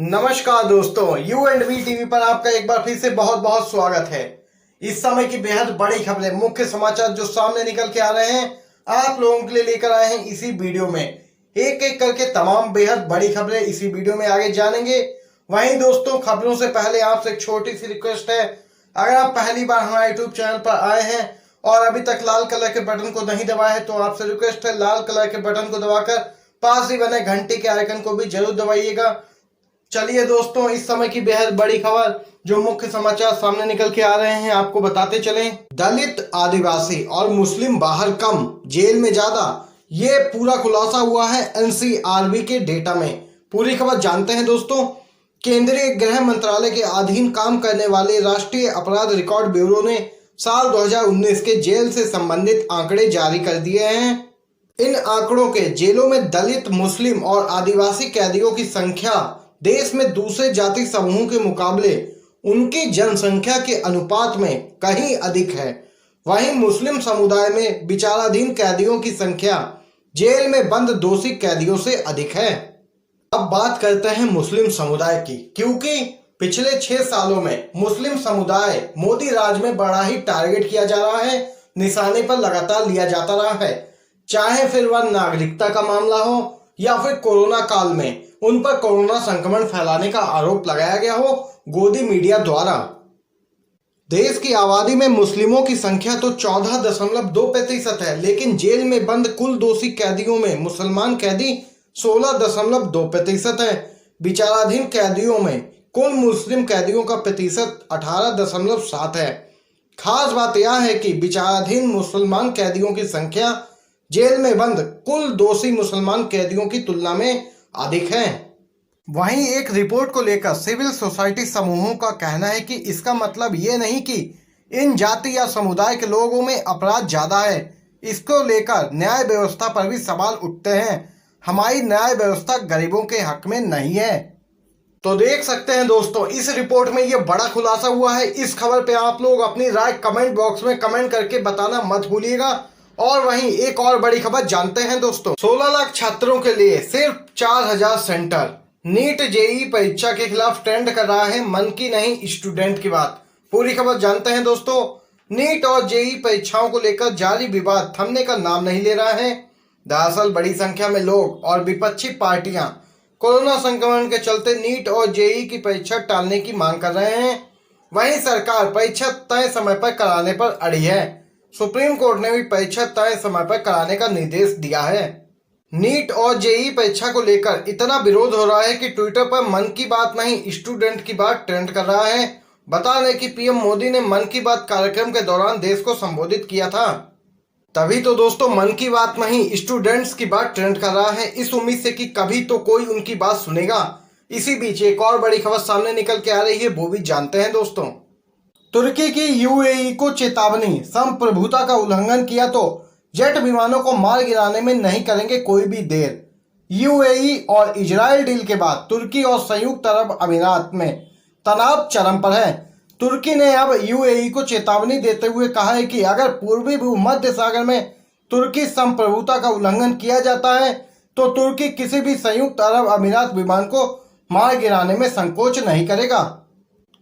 नमस्कार दोस्तों, you and V TV पर आपका एक बार फिर से बहुत बहुत स्वागत है। इस समय की बेहद बड़ी खबरें, मुख्य समाचार जो सामने निकल के आ रहे हैं, आप लोगों के लिए लेकर आए हैं इसी वीडियो में। एक एक करके तमाम बेहद बड़ी खबरें इसी वीडियो में आगे जानेंगे। वहीं दोस्तों, खबरों से पहले आपसे एक छोटी सी रिक्वेस्ट है, अगर आप पहली बार हमारे यूट्यूब चैनल पर आए हैं और अभी तक लाल कलर के बटन को नहीं दबाए हैं, तो आपसे रिक्वेस्ट है लाल कलर के बटन को दबाकर पास ही बने घंटी के आइकन को भी जरूर दबाइएगा। चलिए दोस्तों, इस समय की बेहद बड़ी खबर जो मुख्य समाचार सामने निकल के आ रहे हैं, आपको बताते चलें। दलित, आदिवासी और मुस्लिम बाहर कम, जेल में ज्यादा, ये पूरा खुलासा हुआ है एनसीआरबी के डेटा में। पूरी खबर जानते हैं दोस्तों। केंद्रीय गृह मंत्रालय के अधीन काम करने वाले राष्ट्रीय अपराध रिकॉर्ड ब्यूरो ने साल 2019 के जेल से संबंधित आंकड़े जारी कर दिए हैं। इन आंकड़ों के जेलों में दलित, मुस्लिम और आदिवासी कैदियों की संख्या देश में दूसरे जाति समूहों के मुकाबले उनकी जनसंख्या के अनुपात में कहीं अधिक है। वहीं मुस्लिम समुदाय में विचाराधीन कैदियों की संख्या जेल में बंद दोषी कैदियों से अधिक है। अब बात करते हैं मुस्लिम समुदाय की, क्योंकि पिछले 6 सालों में मुस्लिम समुदाय मोदी राज में बड़ा ही टारगेट किया जा रहा है, निशाने पर लगातार लिया जाता रहा है। चाहे फिर वह नागरिकता का मामला हो या फिर कोरोना काल में उन पर कोरोना संक्रमण फैलाने का आरोप लगाया गया हो गोदी मीडिया द्वारा। देश की आबादी में मुस्लिमों की संख्या तो 14.2% है, लेकिन जेल में बंद कुल दोषी कैदियों में मुसलमान कैदी 16.2% है। विचाराधीन कैदियों में कुल मुस्लिम कैदियों का प्रतिशत 18.7 है। खास बात यह है कि विचाराधीन मुसलमान कैदियों की संख्या जेल में बंद कुल दोषी मुसलमान कैदियों की तुलना में अधिक है। वहीं एक रिपोर्ट को लेकर सिविल सोसाइटी समूहों का कहना है कि इसका मतलब ये नहीं कि इन जाति या समुदाय के लोगों में अपराध ज्यादा है। इसको लेकर न्याय व्यवस्था पर भी सवाल उठते हैं। हमारी न्याय व्यवस्था गरीबों के हक में नहीं है। तो देख सकते हैं दोस्तों, इस रिपोर्ट में ये बड़ा खुलासा हुआ है। इस खबर पे आप लोग अपनी राय कमेंट बॉक्स में कमेंट करके बताना मत भूलिएगा। और वहीं एक और बड़ी खबर जानते हैं दोस्तों, 16 लाख छात्रों के लिए सिर्फ 4000 सेंटर। नीट जेईई परीक्षा के खिलाफ ट्रेंड कर रहा है मन की नहीं स्टूडेंट की बात। पूरी खबर जानते हैं दोस्तों। नीट और जेईई परीक्षाओं को लेकर जारी विवाद थमने का नाम नहीं ले रहा है। दरअसल बड़ी संख्या में लोग और विपक्षी पार्टियां कोरोना संक्रमण के चलते नीट और जेईई की परीक्षा टालने की मांग कर रहे हैं। वहीं सरकार परीक्षा तय समय पर कराने पर अड़ी है। सुप्रीम कोर्ट ने भी परीक्षा तय समय पर कराने का निर्देश दिया है। नीट और जेईई परीक्षा को लेकर इतना विरोध हो रहा है कि ट्विटर पर मन की बात नहीं स्टूडेंट की बात ट्रेंड कर रहा है। बता दें कि पीएम मोदी ने मन की बात कार्यक्रम के दौरान देश को संबोधित किया था। तभी तो दोस्तों मन की बात नहीं स्टूडेंट्स की बात ट्रेंड कर रहा है, इस उम्मीद से कि कभी तो कोई उनकी बात सुनेगा। इसी बीच एक और बड़ी खबर सामने निकल के आ रही है, वो भी जानते हैं दोस्तों। तुर्की की यूएई को चेतावनी, संप्रभुता का उल्लंघन किया तो जेट विमानों को मार गिराने में नहीं करेंगे कोई भी देर। यूएई और इजराइल डील के बाद तुर्की और संयुक्त अरब अमीरात में तनाव चरम पर है। तुर्की ने अब यूएई को चेतावनी देते हुए कहा है कि अगर पूर्वी भूमध्य सागर में तुर्की संप्रभुता का उल्लंघन किया जाता है तो तुर्की किसी भी संयुक्त अरब अमीरात विमान को मार गिराने में संकोच नहीं करेगा।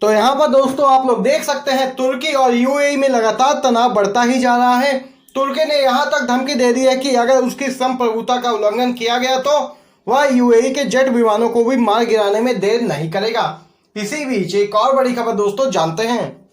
तो यहाँ पर दोस्तों आप लोग देख सकते हैं, तुर्की और यूएई में लगातार तनाव बढ़ता ही जा रहा है। तुर्की ने यहाँ तक धमकी दे दी है कि अगर उसकी संप्रभुता का उल्लंघन किया गया तो वह यूएई के जेट विमानों को भी मार गिराने में देर नहीं करेगा। इसी बीच एक और बड़ी खबर दोस्तों जानते हैं।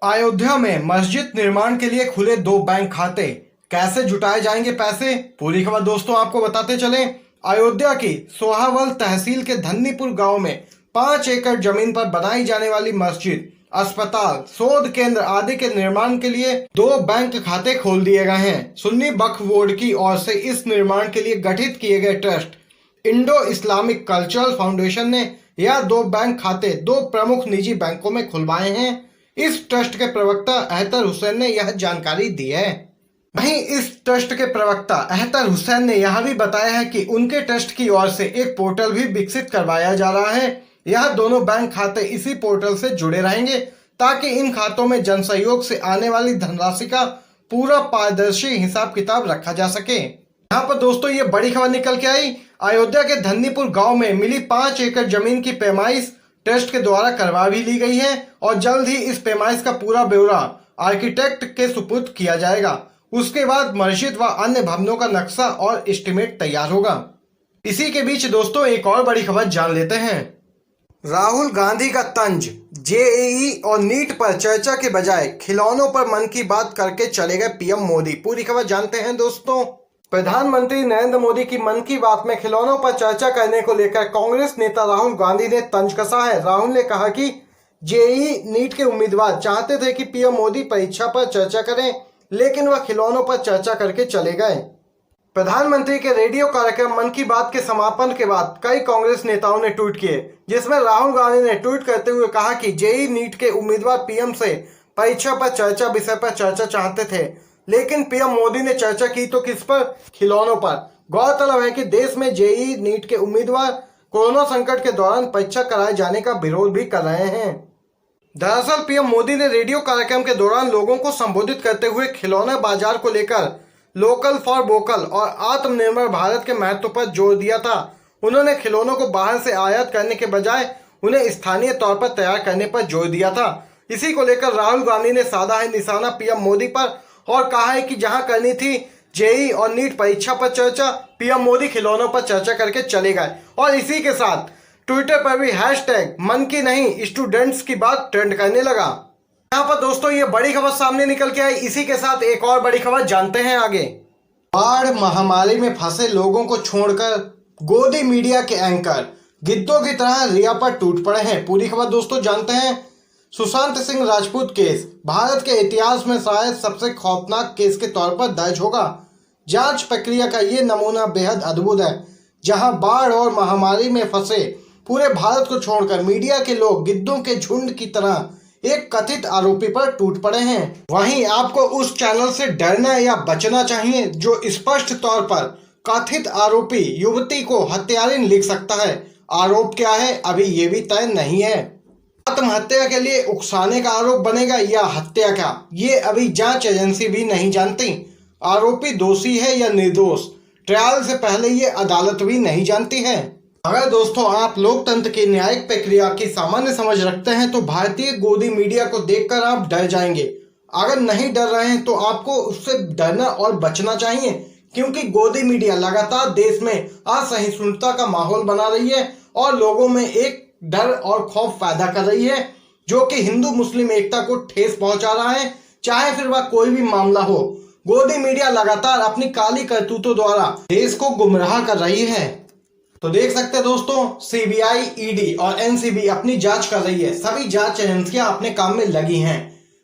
अयोध्या में मस्जिद निर्माण के लिए खुले 2 बैंक खाते, कैसे जुटाए जाएंगे पैसे, पूरी खबर दोस्तों आपको बताते चले। अयोध्या की सोहावल तहसील के धन्नीपुर गांव में 5 एकड़ जमीन पर बनाई जाने वाली मस्जिद, अस्पताल, शोध केंद्र आदि के निर्माण के लिए 2 बैंक खाते खोल दिए गए हैं। सुन्नी वक्फ बोर्ड की ओर से इस निर्माण के लिए गठित किए गए trust Indo Islamic cultural foundation ने यह 2 बैंक खाते 2 प्रमुख निजी बैंकों में खुलवाए हैं। इस ट्रस्ट के प्रवक्ता अहतर हुसैन ने यह जानकारी दी है। वहीं इस ट्रस्ट के प्रवक्ता अहतर हुसैन ने यह भी बताया है कि उनके ट्रस्ट की ओर से एक पोर्टल भी विकसित करवाया जा रहा है। यह दोनों बैंक खाते इसी पोर्टल से जुड़े रहेंगे ताकि इन खातों में जनसहयोग से आने वाली धनराशि का पूरा पारदर्शी हिसाब किताब रखा जा सके। यहाँ पर दोस्तों ये बड़ी खबर निकल के आई। अयोध्या के धन्नीपुर गांव में मिली 5 एकड़ जमीन की पैमाइश ट्रस्ट के द्वारा करवा भी ली गई है और जल्द ही इस पैमाइश का पूरा ब्यौरा आर्किटेक्ट के सुपुर्द किया जाएगा। उसके बाद मस्जिद व अन्य भवनों का नक्शा और एस्टीमेट तैयार होगा। इसी के बीच दोस्तों एक और बड़ी खबर जान लेते हैं। राहुल गांधी का तंज, जेईई और नीट पर चर्चा के बजाय खिलौनों पर मन की बात करके चले गए पीएम मोदी। पूरी खबर जानते हैं दोस्तों। प्रधानमंत्री नरेंद्र मोदी की मन की बात में खिलौनों पर चर्चा करने को लेकर कांग्रेस नेता राहुल गांधी ने तंज कसा है। राहुल ने कहा कि जेईई नीट के उम्मीदवार चाहते थे कि पीएम मोदी परीक्षा पर चर्चा करें, लेकिन वह खिलौनों पर चर्चा करके चले गए। प्रधानमंत्री के रेडियो कार्यक्रम मन की बात के समापन के बाद कई कांग्रेस नेताओं ने ट्वीट किए, जिसमें राहुल गांधी ने ट्वीट करते हुए कहा कि जेईई नीट के उम्मीदवार पीएम से परीक्षा पर चर्चा विषय पर चर्चा चाहते थे, लेकिन पीएम मोदी ने चर्चा की तो किस पर? खिलौनों पर। गौरतलब है कि देश में जेईई नीट के उम्मीदवार कोरोना संकट के दौरान परीक्षा कराए जाने का विरोध भी कर रहे हैं। दरअसल पीएम मोदी ने रेडियो कार्यक्रम के दौरान लोगों को संबोधित करते हुए खिलौना बाजार को लेकर लोकल फॉर वोकल और आत्मनिर्भर भारत के महत्व पर जोर दिया था। उन्होंने खिलौनों को बाहर से आयात करने के बजाय उन्हें स्थानीय तौर पर तैयार करने पर जोर दिया था। इसी को लेकर राहुल गांधी ने साधा है निशाना पीएम मोदी पर और कहा है कि जहां करनी थी जेईई और नीट परीक्षा पर चर्चा, पीएम मोदी खिलौनों पर चर्चा करके चले गए। और इसी के साथ ट्विटर पर भी हैशटैग मन की नहीं स्टूडेंट्स की बात ट्रेंड करने लगा। यहाँ पर दोस्तों ये बड़ी खबर सामने निकल के आई। इसी के साथ एक और बड़ी खबर जानते हैं आगे। बाढ़ महामारी में फंसे लोगों को छोड़कर गोदी मीडिया के एंकर गिद्धों की तरह रिया पर टूट पड़े हैं। पूरी खबर दोस्तों जानते हैं। सुशांत सिंह राजपूत केस भारत के इतिहास में शायद सबसे खौफनाक केस के तौर पर दर्ज होगा। जांच प्रक्रिया का ये नमूना बेहद अद्भुत है, जहां बाढ़ और महामारी में फंसे पूरे भारत को छोड़कर मीडिया के लोग गिद्धों के झुंड की तरह एक कथित आरोपी पर टूट पड़े हैं। वहीं आपको उस चैनल से डरना या बचना चाहिए जो स्पष्ट तौर पर कथित आरोपी युवती को हत्यारिन लिख सकता है। आरोप क्या है अभी ये भी तय नहीं है। आत्महत्या के लिए उकसाने का आरोप बनेगा या हत्या का, ये अभी जांच एजेंसी भी नहीं जानती। आरोपी दोषी है या निर्दोष, ट्रायल से पहले ये अदालत भी नहीं जानती है। अगर दोस्तों आप लोकतंत्र की न्यायिक प्रक्रिया की सामान्य समझ रखते हैं तो भारतीय गोदी मीडिया को देखकर आप डर जाएंगे। अगर नहीं डर रहे हैं तो आपको उससे डरना और बचना चाहिए, क्योंकि गोदी मीडिया लगातार देश में असहिष्णुता का माहौल बना रही है और लोगों में एक डर और खौफ पैदा कर रही है, जो कि हिंदू मुस्लिम एकता को ठेस पहुंचा रहा है, चाहे फिर वह कोई भी मामला हो। गोदी मीडिया लगातार अपनी काली करतूतों द्वारा देश को गुमराह कर रही है। तो देख सकते हैं दोस्तों, सीबीआई, ईडी और एनसीबी अपनी जांच कर रही है। सभी जांच एजेंसियां अपने काम में लगी हैं।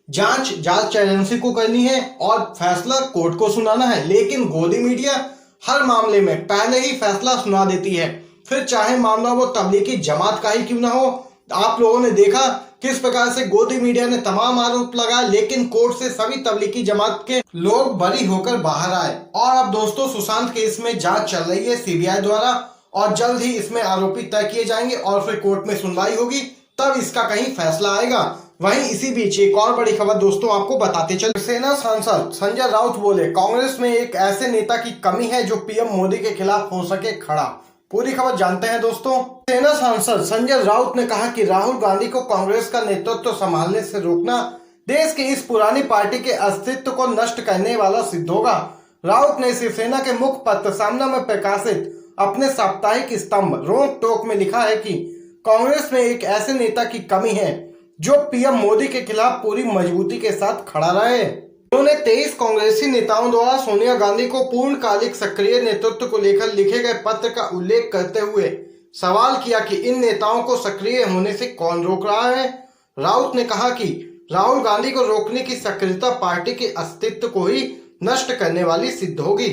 जांच एजेंसी को करनी है और फैसला कोर्ट को सुनाना है, लेकिन गोदी मीडिया हर मामले में पहले ही फैसला सुना देती है, फिर चाहे मामला वो तबलीगी जमात का ही क्यों ना हो। आप लोगों ने देखा किस प्रकार से गोदी मीडिया ने तमाम आरोप लगाए, लेकिन कोर्ट से सभी तबलीगी जमात के लोग बरी होकर बाहर आए। और अब दोस्तों सुशांत केस में जांच चल रही है सीबीआई द्वारा और जल्द ही इसमें आरोपी तय किए जाएंगे और फिर कोर्ट में सुनवाई होगी, तब इसका कहीं फैसला आएगा। वहीं इसी बीच एक और बड़ी खबर दोस्तों आपको बताते चले। शिवसेना सांसद संजय राउत बोले कांग्रेस में एक ऐसे नेता की कमी है जो पीएम मोदी के खिलाफ हो सके खड़ा। पूरी खबर जानते हैं दोस्तों। सेना सांसद संजय राउत ने कहा कि राहुल गांधी को कांग्रेस का नेतृत्व संभालने से रोकना देश की इस पुरानी पार्टी के अस्तित्व को नष्ट करने वाला सिद्ध होगा। राउत ने शिवसेना के मुख्य पत्र सामना में प्रकाशित अपने साप्ताहिक स्तंभ रोक टोक में लिखा है कि कांग्रेस में एक ऐसे नेता की कमी है जो पीएम मोदी के खिलाफ पूरी मजबूती के साथ खड़ा रहे। उन्होंने 23 कांग्रेसी नेताओं द्वारा सोनिया गांधी को पूर्णकालिक सक्रिय नेतृत्व को लेकर लिखे गए पत्र का उल्लेख करते हुए सवाल किया कि इन नेताओं को सक्रिय होने से कौन रोक रहा है। राउत ने कहा कि राहुल गांधी को रोकने की सक्रियता पार्टी के अस्तित्व को ही नष्ट करने वाली सिद्ध होगी।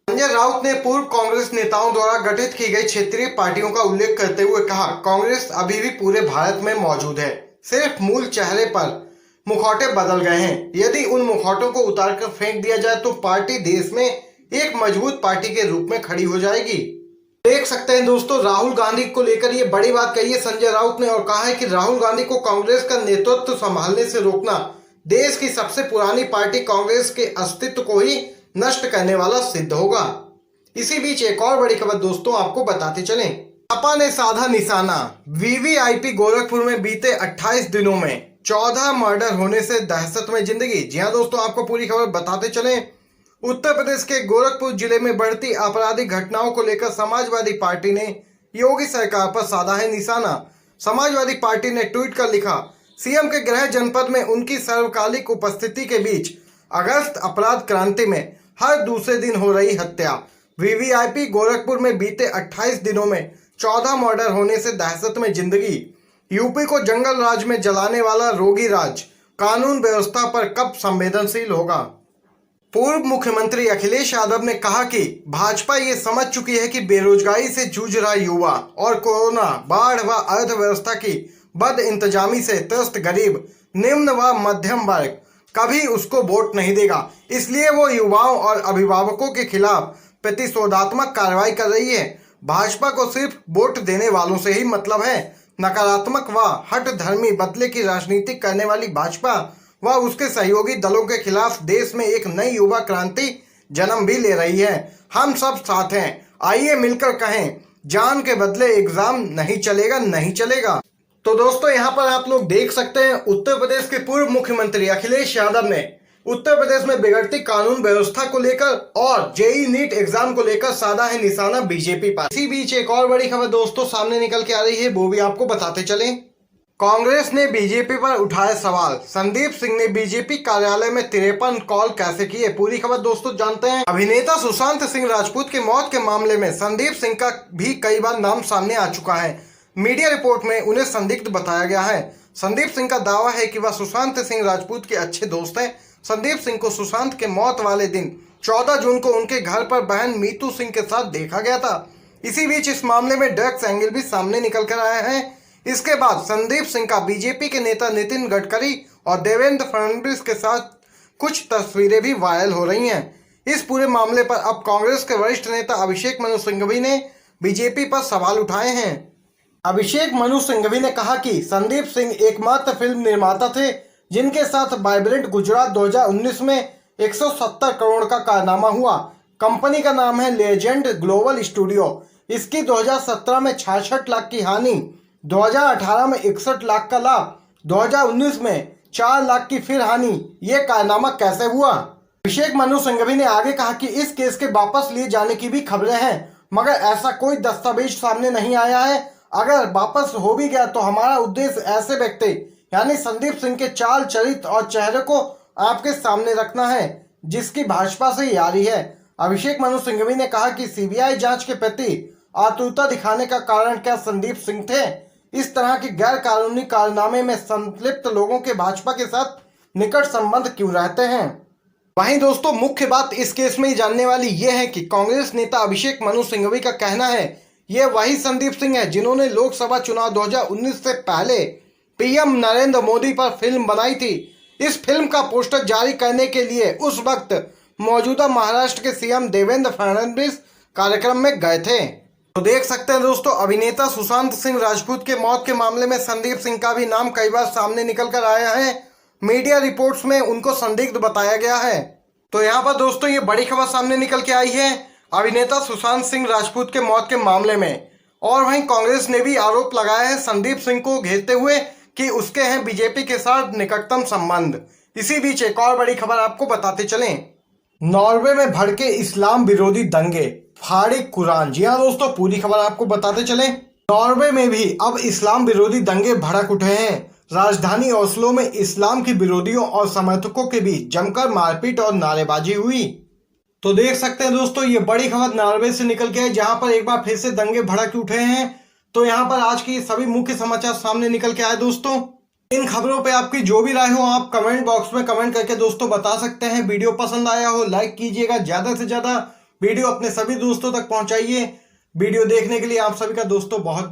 संजय राउत ने पूर्व कांग्रेस नेताओं द्वारा गठित की गई क्षेत्रीय पार्टियों का उल्लेख करते हुए कहा, कांग्रेस अभी भी पूरे भारत में मौजूद है, सिर्फ मूल चेहरे पर मुखौटे बदल गए हैं। यदि उन मुखौटों को उतारकर फेंक दिया जाए तो पार्टी देश में एक मजबूत पार्टी के रूप में खड़ी हो जाएगी। देख सकते हैं दोस्तों, राहुल गांधी को लेकर ये बड़ी बात कही है संजय राउत ने और कहा है कि राहुल गांधी को कांग्रेस का नेतृत्व संभालने से रोकना देश की सबसे पुरानी पार्टी कांग्रेस के अस्तित्व को ही नष्ट करने वाला सिद्ध होगा। इसी बीच एक और बड़ी खबर दोस्तों आपको बताते चलें, सपा ने साधा निशाना। वीवीआईपी गोरखपुर में बीते 28 दिनों में 14 मर्डर होने से दहशत में जिंदगी। जी हाँ दोस्तों, आपको पूरी खबर बताते चलें। उत्तर प्रदेश के गोरखपुर जिले में बढ़ती आपराधिक घटनाओं को लेकर समाजवादी पार्टी ने योगी सरकार पर साधा है निशाना। समाजवादी पार्टी ने ट्वीट कर लिखा, सीएम के गृह जनपद में उनकी सर्वकालिक उपस्थिति के बीच अगस्त अपराध क्रांति में हर दूसरे दिन हो रही हत्या। वीवीआईपी गोरखपुर में बीते 28 दिनों में 14 मर्डर होने से दहशत में जिंदगी। यूपी को जंगल राज में जलाने वाला रोगी राज कानून व्यवस्था पर कब संवेदनशील होगा। पूर्व मुख्यमंत्री अखिलेश यादव ने कहा कि भाजपा ये समझ चुकी है कि बेरोजगारी से जूझ रहा युवा और कोरोना, बाढ़ व अर्थव्यवस्था की बद इंतजामी से त्रस्त गरीब, निम्न व मध्यम वर्ग कभी उसको वोट नहीं देगा। इसलिए वो युवाओं और अभिभावकों के खिलाफ प्रतिशोधात्मक कार्रवाई कर रही है। भाजपा को सिर्फ वोट देने वालों से ही मतलब है। नकारात्मक व हठधर्मी बदले की राजनीति करने वाली भाजपा व उसके सहयोगी दलों के खिलाफ देश में एक नई युवा क्रांति जन्म भी ले रही है। हम सब साथ हैं, आइए मिलकर कहें, जान के बदले एग्जाम नहीं चलेगा, नहीं चलेगा। तो दोस्तों यहाँ पर आप लोग देख सकते हैं, उत्तर प्रदेश के पूर्व मुख्यमंत्री अखिलेश यादव ने उत्तर प्रदेश में बिगड़ती कानून व्यवस्था को लेकर और जेईई नीट एग्जाम को लेकर साधा है निशाना बीजेपी पर। इसी बीच एक और बड़ी खबर दोस्तों सामने निकल के आ रही है, वो भी आपको बताते चलें। कांग्रेस ने बीजेपी पर उठाए सवाल। संदीप सिंह ने बीजेपी कार्यालय में 53 कॉल कैसे किए, पूरी खबर दोस्तों जानते हैं। अभिनेता सुशांत सिंह राजपूत की मौत के मामले में संदीप सिंह का भी कई बार नाम सामने आ चुका है। मीडिया रिपोर्ट में उन्हें संदिग्ध बताया गया है। संदीप सिंह का दावा है कि वह सुशांत सिंह राजपूत के अच्छे दोस्त हैं। संदीप सिंह को सुशांत के मौत वाले दिन 14 जून को उनके घर पर बहन मीतू सिंह के साथ देखा गया था। इसी बीच इस मामले में ड्रग्स एंगल भी सामने निकल कर आया है। इसके बाद संदीप सिंह का बीजेपी के नेता नितिन गडकरी और देवेंद्र फडणवीस के साथ कुछ तस्वीरें भी वायरल हो रही हैं। इस पूरे मामले पर अब कांग्रेस के वरिष्ठ नेता अभिषेक मनु सिंघवी ने बीजेपी पर सवाल उठाए हैं। अभिषेक मनु सिंघवी ने कहा कि संदीप सिंह एकमात्र फिल्म निर्माता थे जिनके साथ वाइब्रेंट गुजरात 2019 में 170 करोड़ का कारनामा हुआ। कंपनी का नाम है लेजेंड ग्लोबल स्टूडियो। इसकी 2017 में 66 लाख की हानि, 2018 में 61 लाख का लाभ, 2019 में 4 लाख की फिर हानि। ये कारनामा कैसे हुआ? अभिषेक मनु सिंघवी ने आगे कहा कि इस केस के वापस लिए जाने की भी खबरें हैं, मगर ऐसा कोई दस्तावेज सामने नहीं आया है। अगर वापस हो भी गया तो हमारा उद्देश्य ऐसे व्यक्ति यानी संदीप सिंह के चाल, चरित्र और चेहरे को आपके सामने रखना है जिसकी भाजपा से यारी है। अभिषेक मनु सिंघवी ने कहा कि सीबीआई जांच के प्रति आतुरता दिखाने का कारण क्या संदीप सिंह थे? इस तरह के गैर कानूनी कारनामे में संलिप्त लोगों के भाजपा के साथ निकट संबंध क्यों रहते हैं? वहीं दोस्तों मुख्य बात इस केस में जानने वाली यह है कि कांग्रेस नेता अभिषेक मनु सिंघवी का कहना है ये वही संदीप सिंह है जिन्होंने लोकसभा चुनाव 2019 से पहले पीएम नरेंद्र मोदी पर फिल्म बनाई थी। इस फिल्म का पोस्टर जारी करने के लिए उस वक्त मौजूदा महाराष्ट्र के सीएम देवेंद्र फडणवीस कार्यक्रम में गए थे। तो देख सकते हैं दोस्तों, अभिनेता सुशांत सिंह राजपूत के मौत के मामले में संदीप सिंह का भी नाम कई बार सामने निकल कर आया है। मीडिया रिपोर्ट्स में उनको संदिग्ध बताया गया है। तो यहाँ पर दोस्तों ये बड़ी खबर सामने निकल के आई है अभिनेता सुशांत सिंह राजपूत के मौत के मामले में। और वहीं कांग्रेस ने भी आरोप लगाया है संदीप सिंह को घेरते हुए कि उसके हैं बीजेपी के साथ निकटतम संबंध। इसी बीच एक और बड़ी खबर आपको बताते चलें। नॉर्वे में भड़के इस्लाम विरोधी दंगे, फाड़ी कुरान। जी हाँ दोस्तों, पूरी खबर आपको बताते चलें। नॉर्वे में भी अब इस्लाम विरोधी दंगे भड़क उठे हैं। राजधानी ओस्लो में इस्लाम के विरोधियों और समर्थकों के बीच जमकर मारपीट और नारेबाजी हुई। तो देख सकते हैं दोस्तों, ये बड़ी खबर नॉर्वे से निकल के है जहां पर एक बार फिर से दंगे भड़क उठे हैं। तो यहाँ पर आज की सभी मुख्य समाचार सामने निकल के आए। दोस्तों इन खबरों पे आपकी जो भी राय हो आप कमेंट बॉक्स में कमेंट करके दोस्तों बता सकते हैं। वीडियो पसंद आया हो लाइक कीजिएगा, ज्यादा से ज्यादा वीडियो अपने सभी दोस्तों तक पहुंचाइए। वीडियो देखने के लिए आप सभी का दोस्तों बहुत